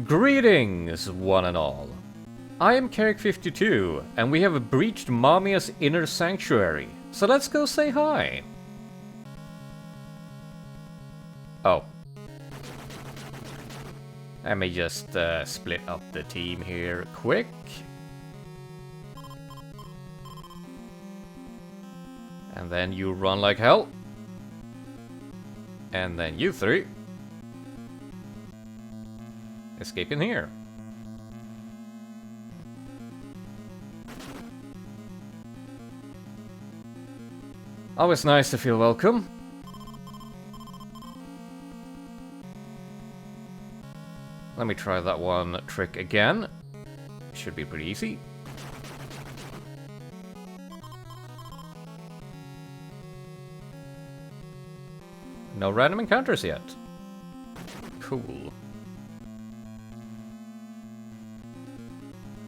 Greetings, one and all. I am Kerrik52, and we have breached Mamiya's inner sanctuary, so let's go say hi. Oh. Let me just split up the team here quick. And then you run like hell. And then you three escape in here. Always nice to feel welcome. Let me try that one trick again. Should be pretty easy. No random encounters yet. Cool.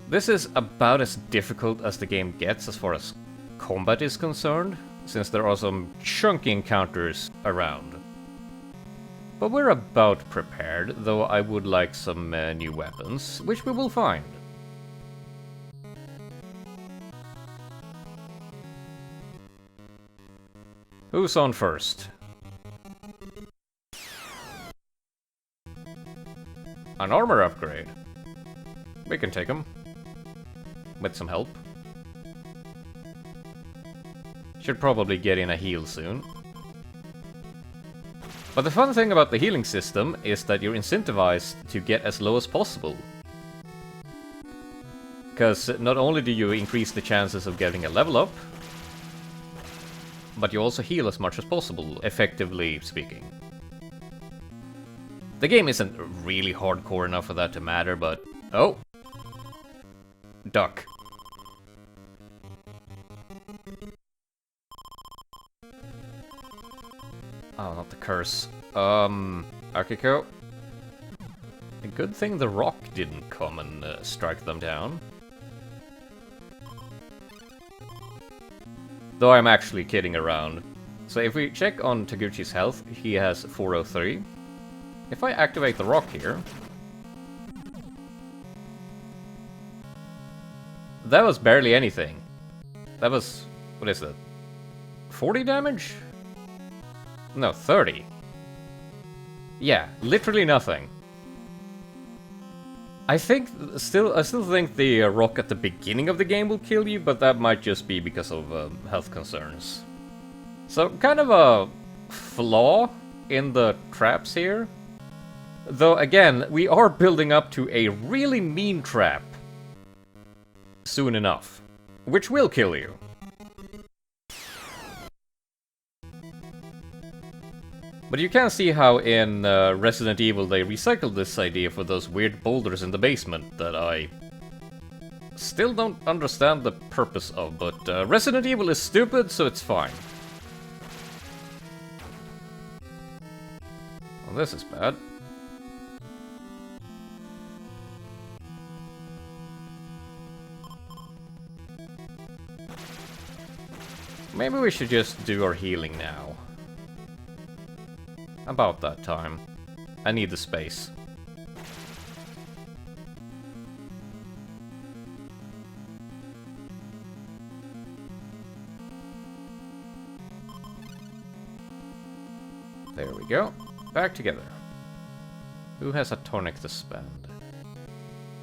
This is about as difficult as the game gets as far as combat is concerned, since there are some chunky encounters around. But we're about prepared, though I would like some new weapons, which we will find. Who's on first? An armor upgrade. We can take him. With some help. Should probably get in a heal soon. But the fun thing about the healing system is that you're incentivized to get as low as possible. Because not only do you increase the chances of getting a level up, but you also heal as much as possible, effectively speaking. The game isn't really hardcore enough for that to matter, but... Oh! Duck. Oh, not the curse. Akiko. A good thing the rock didn't come and strike them down. Though I'm actually kidding around. So if we check on Taguchi's health, he has 403. If I activate the rock here... That was barely anything. That was... what is that? 40 damage? No, 30. Yeah, literally nothing. I still think the rock at the beginning of the game will kill you, but that might just be because of health concerns. So, kind of a flaw in the traps here. Though, again, we are building up to a really mean trap soon enough, which will kill you. But you can see how in Resident Evil they recycled this idea for those weird boulders in the basement that I still don't understand the purpose of, but Resident Evil is stupid, so it's fine. Well, this is bad. Maybe we should just do our healing now. About that time. I need the space. There we go. Back together. Who has a tonic to spend?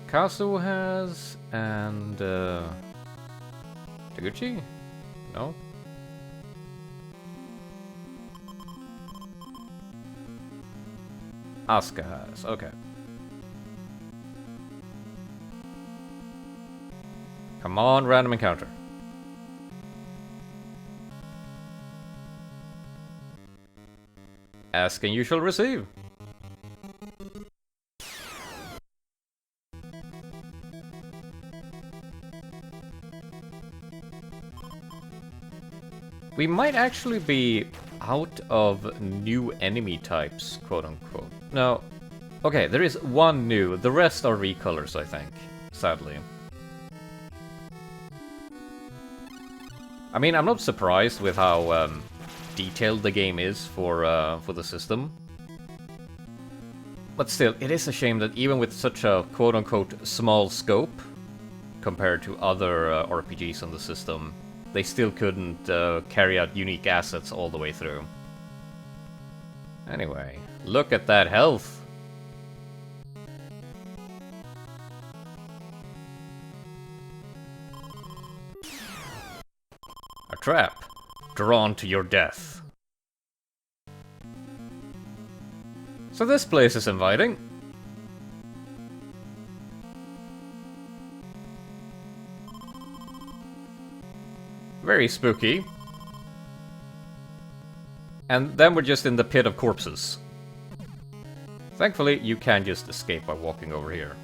Kazu has, and Taguchi? No? Asuka has, okay. Come on, random encounter. Ask and you shall receive. We might actually be out of new enemy types, quote-unquote. No. Okay, there is one new. The rest are recolors, I think. Sadly. I mean, I'm not surprised with how detailed the game is for the system. But still, it is a shame that even with such a quote-unquote small scope, compared to other RPGs on the system, they still couldn't carry out unique assets all the way through. Anyway, look at that health! A trap. Drawn to your death. So this place is inviting. Very spooky. And then we're just in the pit of corpses. Thankfully, you can just escape by walking over here.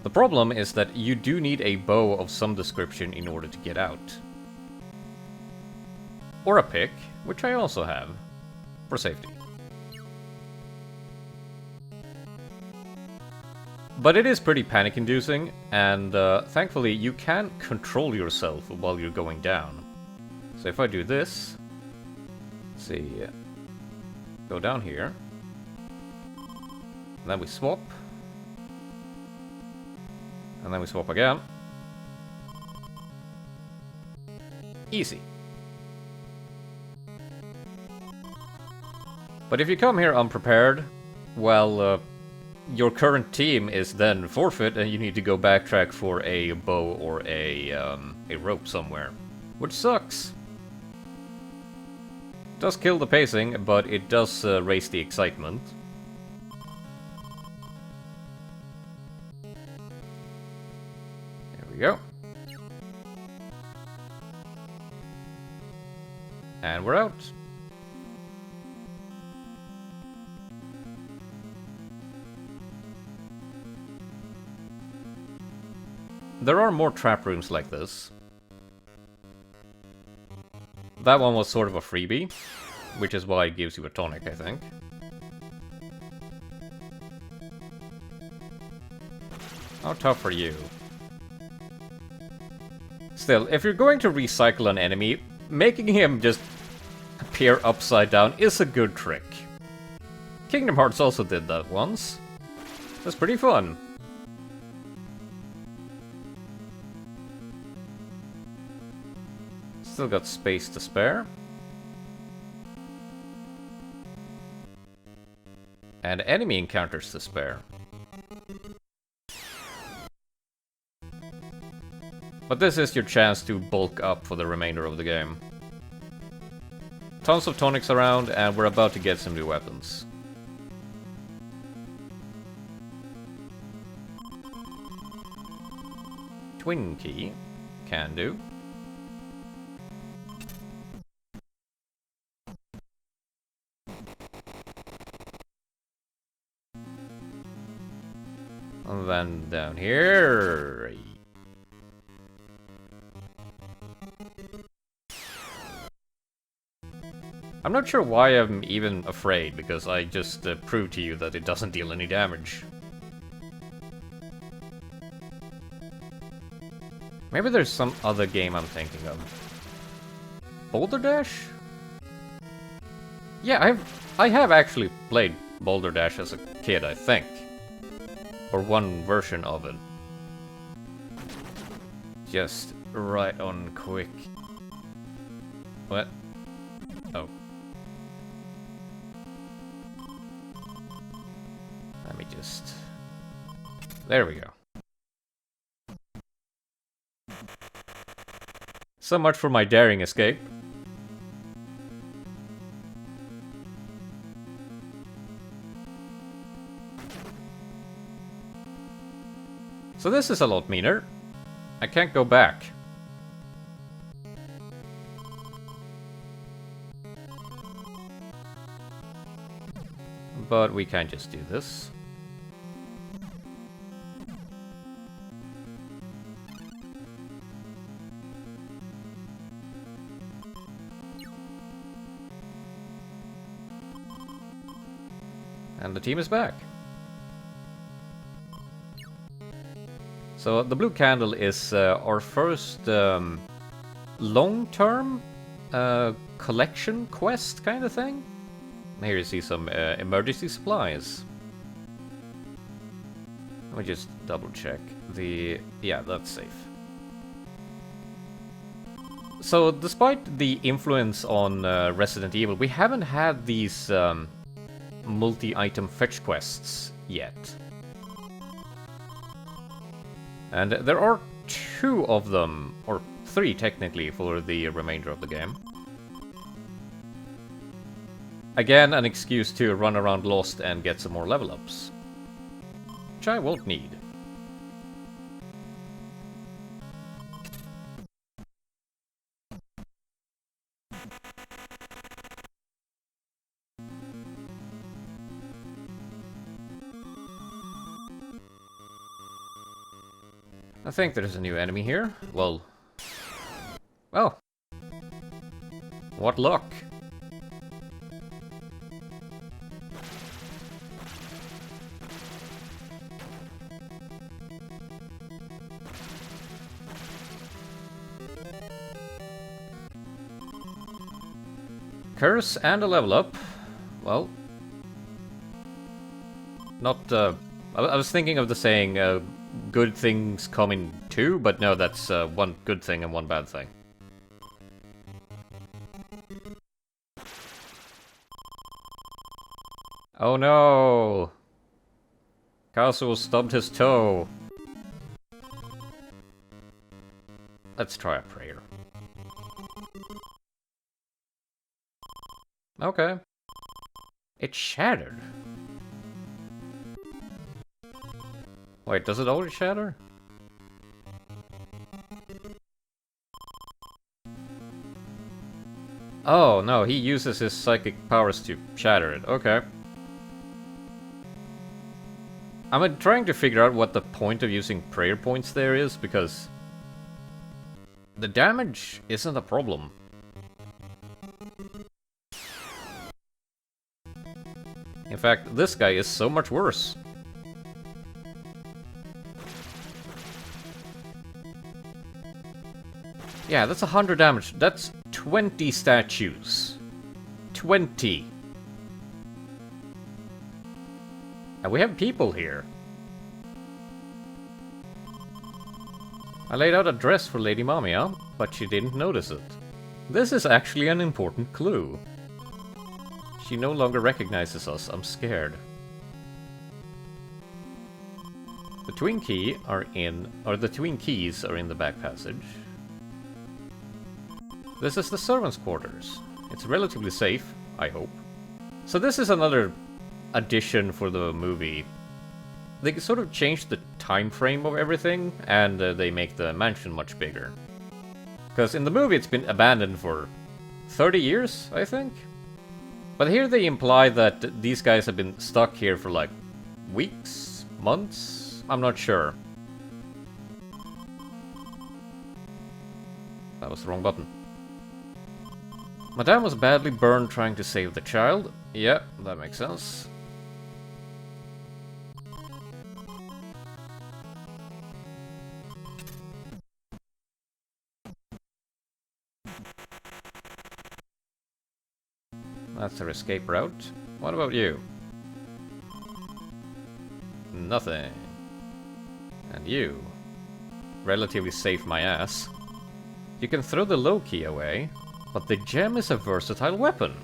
The problem is that you do need a bow of some description in order to get out. Or a pick, which I also have, for safety. But it is pretty panic-inducing, and thankfully you can control yourself while you're going down. So if I do this, let's see, go down here, and then we swap, and then we swap again. Easy. But if you come here unprepared, well, your current team is then forfeit, and you need to go backtrack for a bow or a rope somewhere, which sucks. It does kill the pacing, but it does raise the excitement. There we go. And we're out. There are more trap rooms like this. That one was sort of a freebie, which is why it gives you a tonic, I think. How tough are you? Still, if you're going to recycle an enemy, making him just appear upside down is a good trick. Kingdom Hearts also did that once. That's pretty fun. Still got space to spare. And enemy encounters to spare. But this is your chance to bulk up for the remainder of the game. Tons of tonics around, and we're about to get some new weapons. Twin key. Can do. And then down here. I'm not sure why I'm even afraid, because I just proved to you that it doesn't deal any damage. Maybe there's some other game I'm thinking of. Boulder Dash? Yeah, I have actually played Boulder Dash as a kid, I think. Or one version of it. Just right on quick. What? Oh. Let me just... There we go. So much for my daring escape. So this is a lot meaner. I can't go back. But we can just do this. And the team is back. So the blue candle is our first long-term collection quest kind of thing. Here you see some emergency supplies. Let me just double check. Yeah, that's safe. So despite the influence on Resident Evil, we haven't had these multi-item fetch quests yet. And there are 2 of them, or 3 technically, for the remainder of the game. Again, an excuse to run around lost and get some more level ups. Which I won't need. I think there's a new enemy here. Well... Oh! What luck! Curse and a level up. Well... Not, I was thinking of the saying, good things come in 2, but no, that's one good thing and one bad thing. Oh no! Kazuo stubbed his toe. Let's try a prayer. Okay. It shattered. Wait, does it already shatter? Oh, no, he uses his psychic powers to shatter it. Okay. I'm trying to figure out what the point of using prayer points there is, because the damage isn't a problem. In fact, this guy is so much worse. Yeah, that's 100 damage. That's 20 statues. 20. And we have people here. I laid out a dress for Lady Mamiya, but she didn't notice it. This is actually an important clue. She no longer recognizes us. I'm scared. The twin keys are in the back passage. This is the servants' quarters. It's relatively safe, I hope. So this is another addition for the movie. They sort of changed the time frame of everything, and they make the mansion much bigger. Because in the movie it's been abandoned for 30 years, I think? But here they imply that these guys have been stuck here for like weeks, months? I'm not sure. That was the wrong button. Madame was badly burned trying to save the child. Yeah, that makes sense. That's her escape route. What about you? Nothing. And you? Relatively safe, my ass. You can throw the low key away, but the gem is a versatile weapon.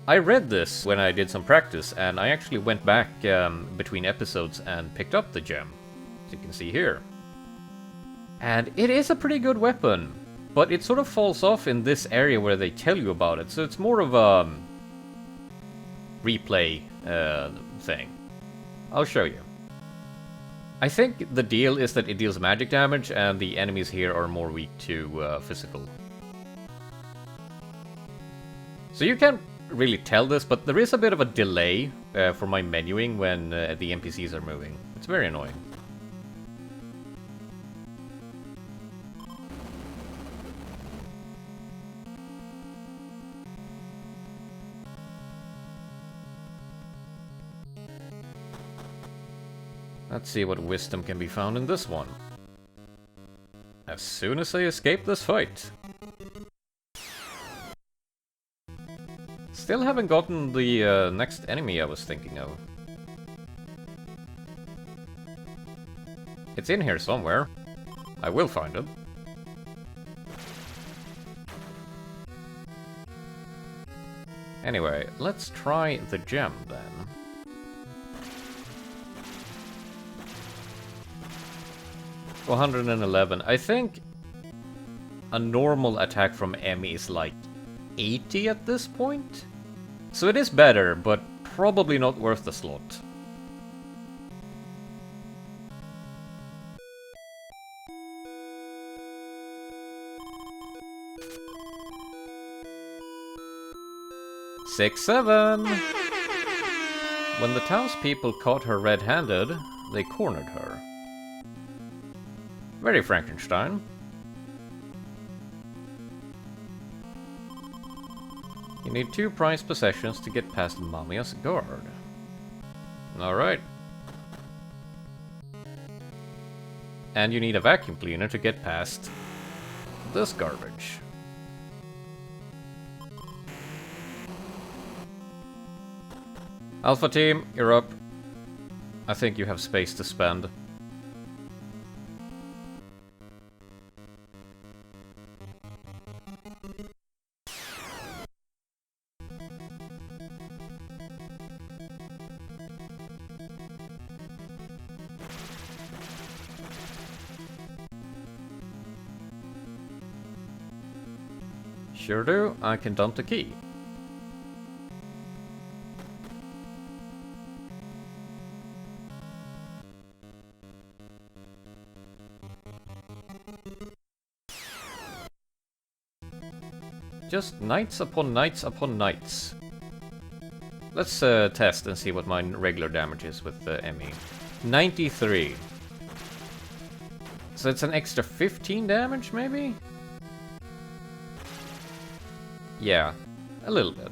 I read this when I did some practice, and I actually went back between episodes and picked up the gem, as you can see here. And it is a pretty good weapon, but it sort of falls off in this area where they tell you about it, so it's more of a replay thing. I'll show you. I think the deal is that it deals magic damage, and the enemies here are more weak to physical. So you can't really tell this, but there is a bit of a delay for my menuing when the NPCs are moving. It's very annoying. Let's see what wisdom can be found in this one. As soon as I escape this fight. Still haven't gotten the next enemy I was thinking of. It's in here somewhere. I will find it. Anyway, let's try the gem then. $111. I think a normal attack from Emmy is like 80 at this point. So it is better, but probably not worth the slot. Six, 7. When the townspeople caught her red-handed, they cornered her. Very Frankenstein. You need 2 prized possessions to get past Mamiya's guard. Alright. And you need a vacuum cleaner to get past this garbage. Alpha team, you're up. I think you have space to spend. Sure do, I can dump the key. Just nights upon nights upon nights. Let's test and see what my regular damage is with the ME. 93. So it's an extra 15 damage, maybe? Yeah, a little bit.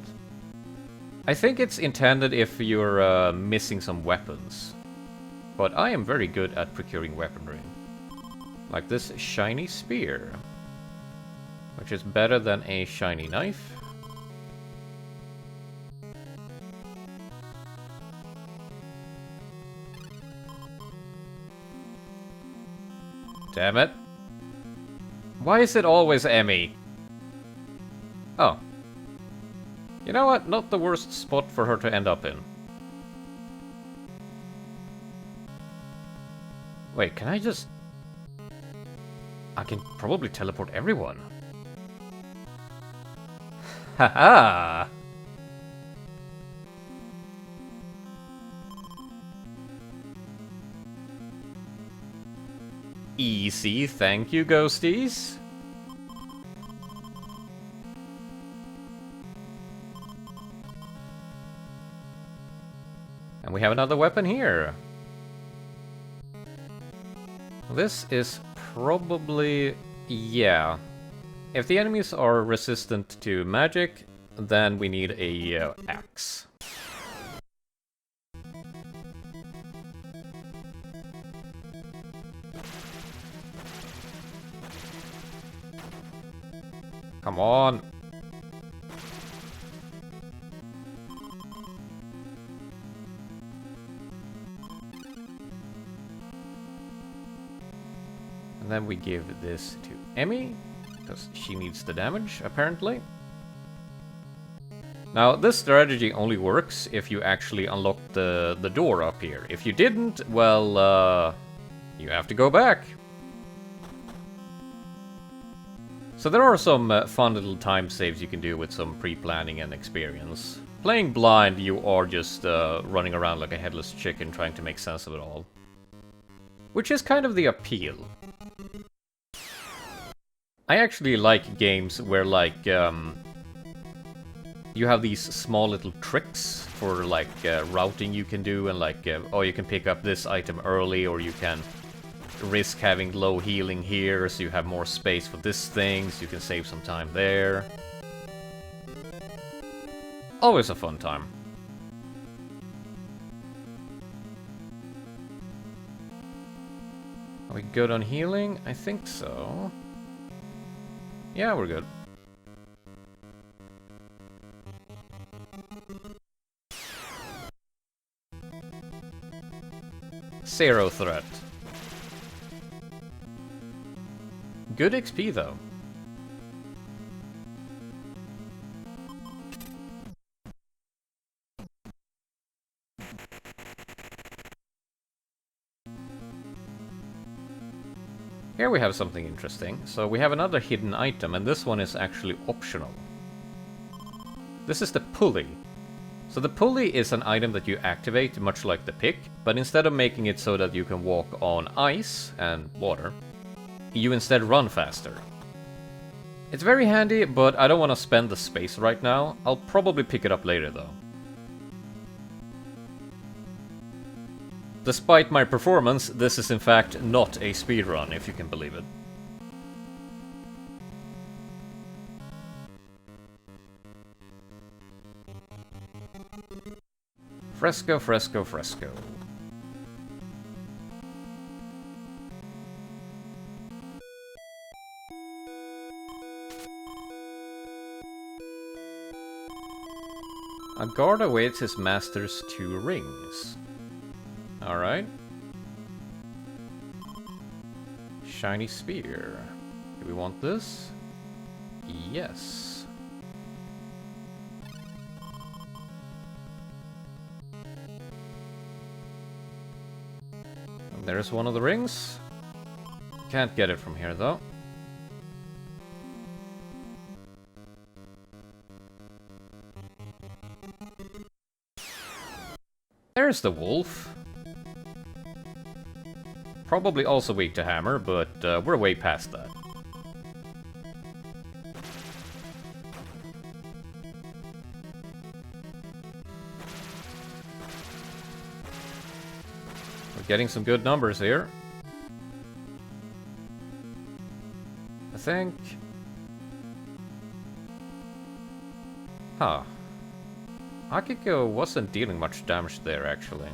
I think it's intended if you're missing some weapons. But I am very good at procuring weaponry. Like this shiny spear. Which is better than a shiny knife. Damn it. Why is it always Emmy? Oh. You know what? Not the worst spot for her to end up in. Wait, can I just... I can probably teleport everyone. Haha! Easy, thank you, ghosties. And we have another weapon here. This is probably... yeah. If the enemies are resistant to magic, then we need a axe. Come on. And then we give this to Emmy, because she needs the damage, apparently. Now, this strategy only works if you actually unlock the door up here. If you didn't, well, you have to go back. So there are some fun little time saves you can do with some pre-planning and experience. Playing blind, you are just running around like a headless chicken trying to make sense of it all. Which is kind of the appeal. I actually like games where, like, you have these small little tricks for, like, routing you can do, and, like, oh, you can pick up this item early, or you can risk having low healing here, so you have more space for this thing, so you can save some time there. Always a fun time. we good on healing? I think so. Yeah, we're good. Zero threat. Good XP though. Here we have something interesting. So we have another hidden item, and this one is actually optional. This is the pulley. So the pulley is an item that you activate, much like the pick, but instead of making it so that you can walk on ice and water, you instead run faster. It's very handy, but I don't want to spend the space right now. I'll probably pick it up later though. Despite my performance, this is in fact not a speedrun, if you can believe it. Fresco, fresco, fresco. A guard awaits his master's 2 rings. Alright. Shiny spear. Do we want this? Yes. And there's one of the rings. Can't get it from here though. There's the wolf. Probably also weak to hammer, but we're way past that. We're getting some good numbers here. I think... Huh. Akiko wasn't dealing much damage there, actually.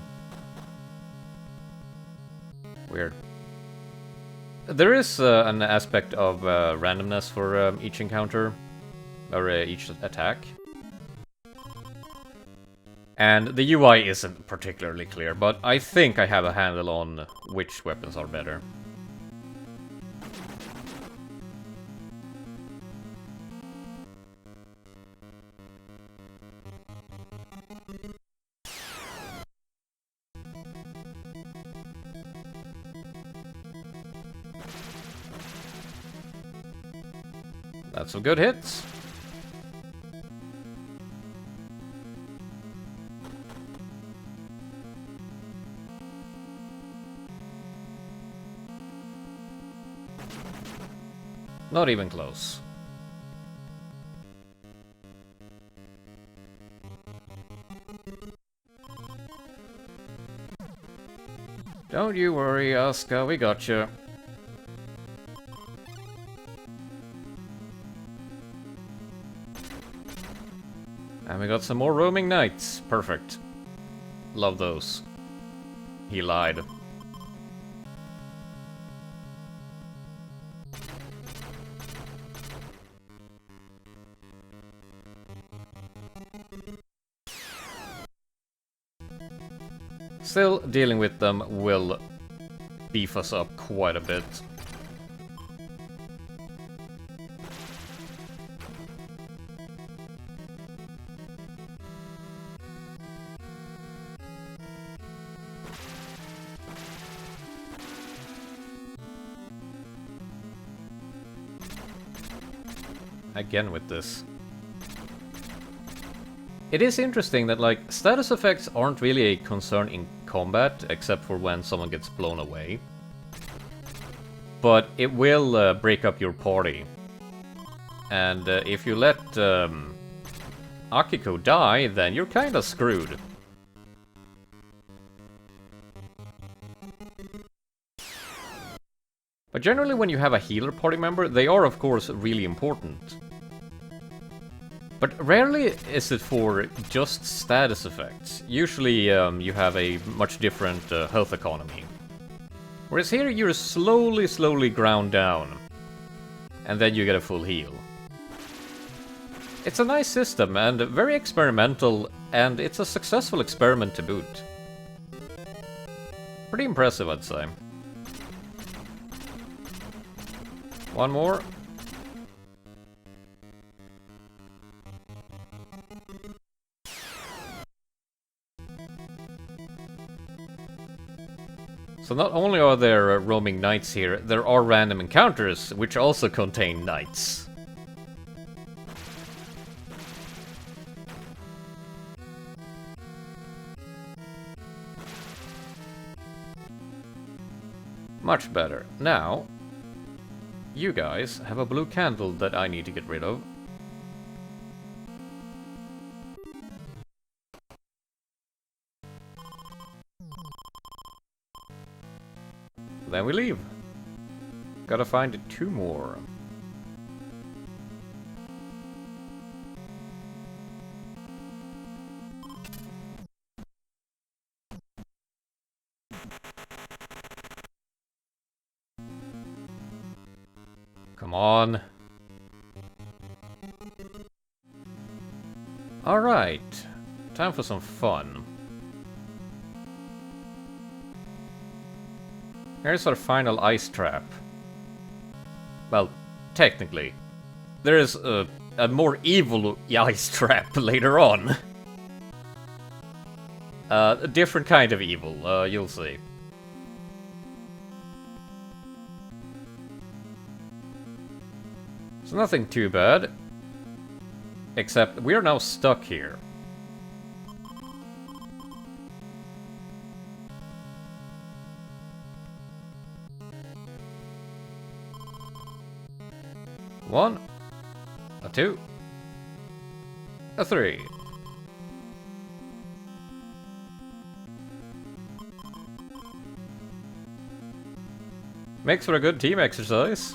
Weird. There is an aspect of randomness for each encounter, or each attack. And the UI isn't particularly clear, but I think I have a handle on which weapons are better. That's some good hits. Not even close. Don't you worry, Asuka, we got you. And we got some more roaming knights. Perfect. Love those. He lied. Still, dealing with them will beef us up quite a bit. Again with this. It is interesting that, like, status effects aren't really a concern in combat, except for when someone gets blown away. But it will break up your party. And if you let Akiko die, then you're kinda screwed. But generally when you have a healer party member, they are of course really important. But rarely is it for just status effects. Usually you have a much different health economy. Whereas here you're slowly ground down. And then you get a full heal. It's a nice system and very experimental, and it's a successful experiment to boot. Pretty impressive, I'd say. One more. So not only are there roaming knights here, there are random encounters, which also contain knights. Much better. Now, you guys have a blue candle that I need to get rid of. Then we leave. Gotta find 2 more. Come on. Alright. Time for some fun. Here's our final ice trap. Well, technically. There is a more evil ice trap later on. A different kind of evil, you'll see. It's nothing too bad. Except we are now stuck here. One, a 2, a 3. Makes for a good team exercise.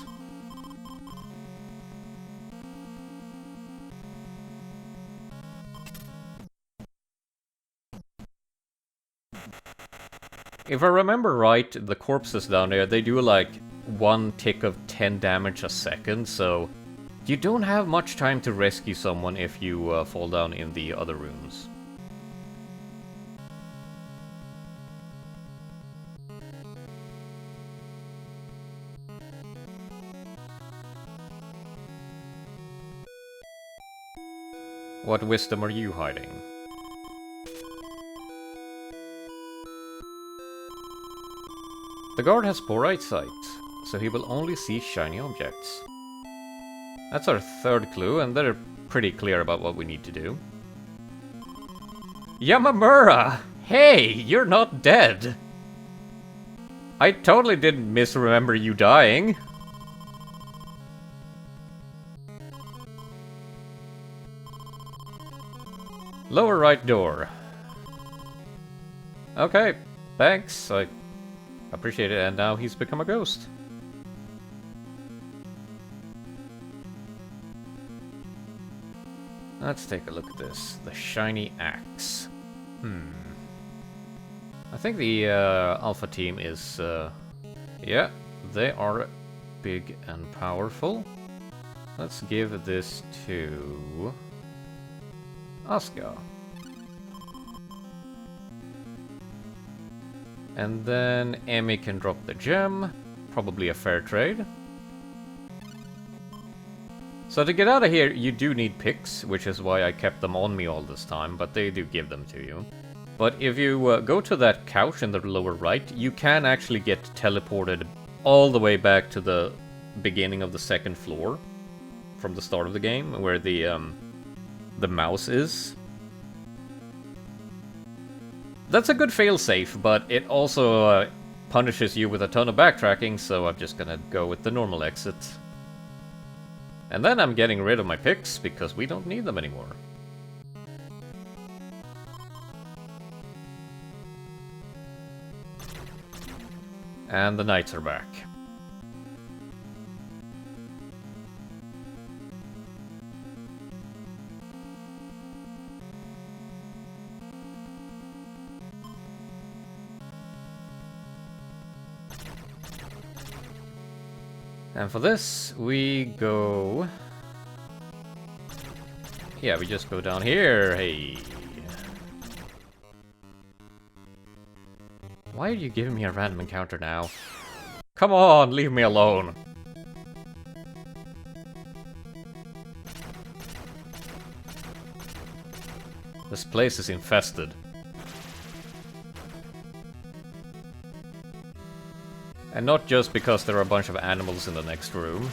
If I remember right, the corpses down there, they do like 1 tick of 10 damage a second, so you don't have much time to rescue someone if you fall down in the other rooms. What wisdom are you hiding? The guard has poor eyesight, so he will only see shiny objects. That's our 3rd clue, and they're pretty clear about what we need to do. Yamamura! Hey, you're not dead! I totally didn't misremember you dying. Lower right door. Okay, thanks. I appreciate it, and now he's become a ghost. Let's take a look at this. The shiny axe. I think the Alpha team is... yeah, they are big and powerful. Let's give this to... Asuka. And then Emmy can drop the gem. Probably a fair trade. So to get out of here, you do need picks, which is why I kept them on me all this time, but they do give them to you. But if you go to that couch in the lower right, you can actually get teleported all the way back to the beginning of the 2nd floor from the start of the game, where the mouse is. That's a good failsafe, but it also punishes you with a ton of backtracking, so I'm just gonna go with the normal exit. And then I'm getting rid of my picks, because we don't need them anymore. And the knights are back. And for this, we go... Yeah, we just go down here, hey. Why are you giving me a random encounter now? Come on, leave me alone. This place is infested. And not just because there are a bunch of animals in the next room.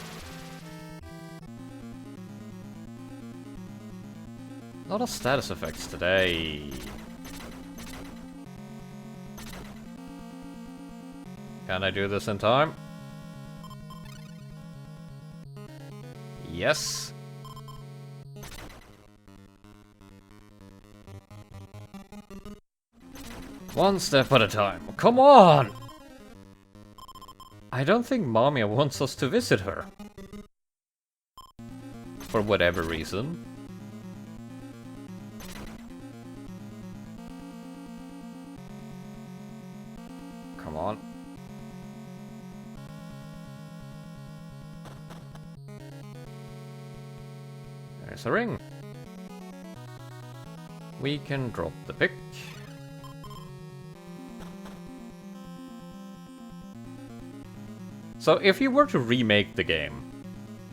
A lot of status effects today. Can I do this in time? Yes. One step at a time. Come on! I don't think Mamiya wants us to visit her. For whatever reason. Come on. There's a ring. We can drop the pick. So if you were to remake the game,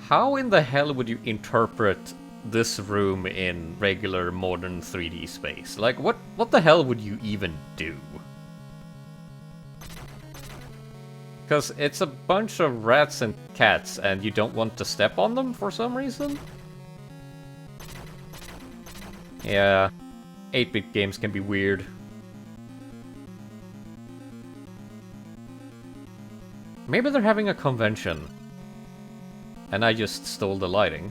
how in the hell would you interpret this room in regular modern 3D space? Like, what the hell would you even do? Because it's a bunch of rats and cats and you don't want to step on them for some reason? Yeah, 8-bit games can be weird. Maybe they're having a convention. And I just stole the lighting.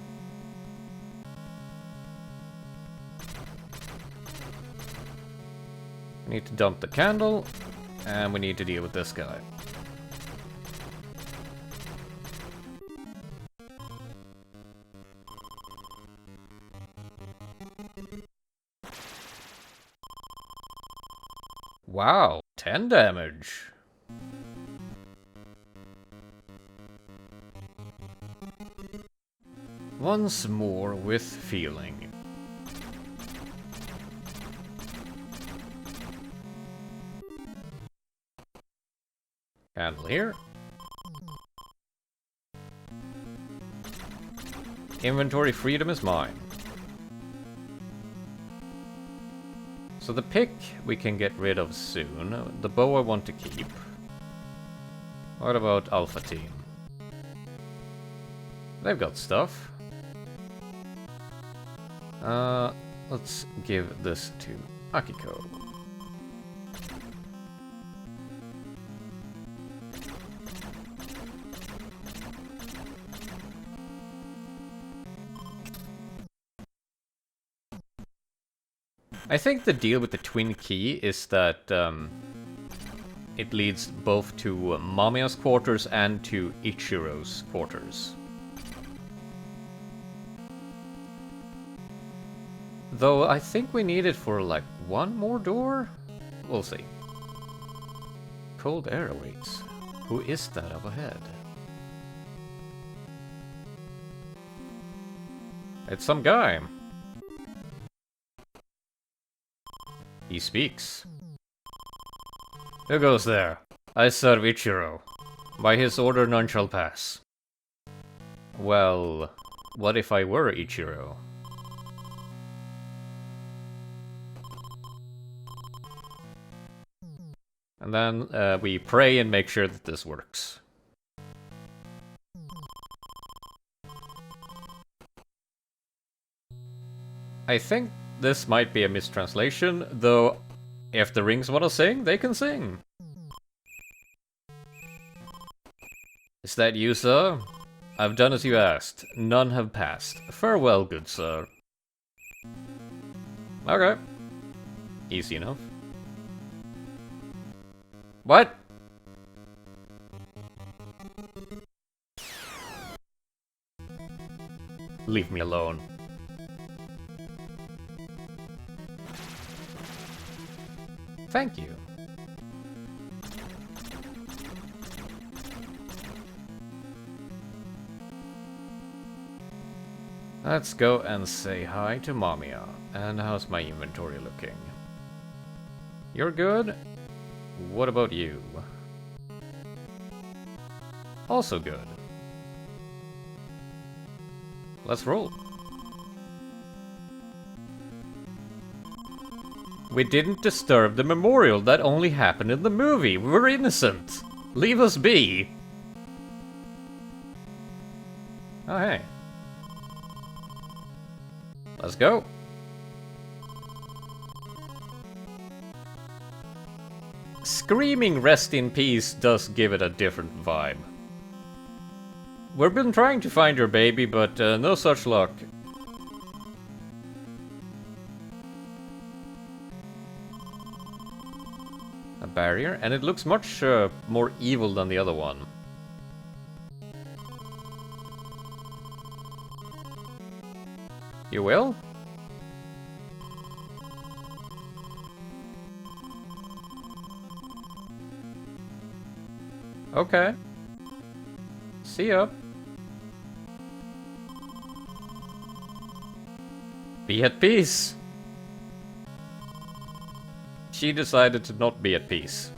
We need to dump the candle. And we need to deal with this guy. Wow, 10 damage. Once more with feeling. Candle here. Inventory freedom is mine. So the pick we can get rid of soon. The bow I want to keep. What about Alpha Team? They've got stuff. Let's give this to Akiko. I think the deal with the twin key is that it leads both to Mamiya's quarters and to Ichirou's quarters. Though I think we need it for like one more door? We'll see. Cold air awaits. Who is that up ahead? It's some guy. He speaks. Who goes there? I serve Ichirou. By his order none shall pass. Well, what if I were Ichirou? And then we pray and make sure that this works. I think this might be a mistranslation, though if the rings want to sing, they can sing. Is that you, sir? I've done as you asked. None have passed. Farewell, good sir. Okay. Easy enough. What? Leave me alone. Thank you. Let's go and say hi to Mamiya. And how's my inventory looking? You're good? What about you? Also good. Let's roll. We didn't disturb the memorial. That only happened in the movie. We were innocent. Leave us be. Oh, hey. Let's go. Screaming rest in peace does give it a different vibe. We've been trying to find your baby, but no such luck. A barrier, and it looks much more evil than the other one. You will? Okay. See ya. Be at peace. She decided to not be at peace.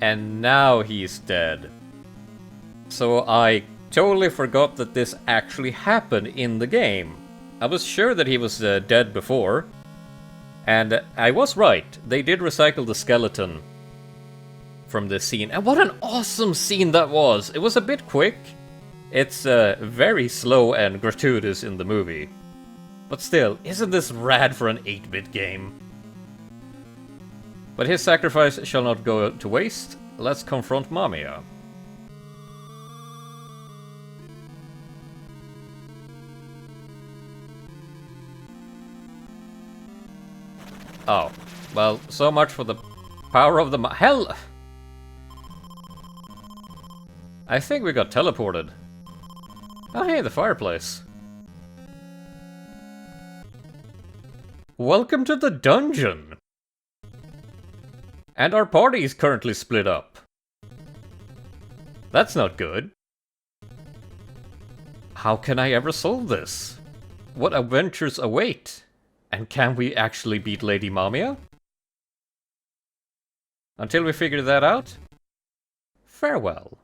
And now he's dead. So I totally forgot that this actually happened in the game. I was sure that he was dead before. And I was right. They did recycle the skeleton from this scene. And what an awesome scene that was! It was a bit quick. It's very slow and gratuitous in the movie. But still, isn't this rad for an 8-bit game? But his sacrifice shall not go to waste. Let's confront Mamiya. Oh, well, so much for the power of the hell! I think we got teleported. Oh hey, the fireplace. Welcome to the dungeon! And our party is currently split up. That's not good. How can I ever solve this? What adventures await? And can we actually beat Lady Mamiya? Until we figure that out, farewell.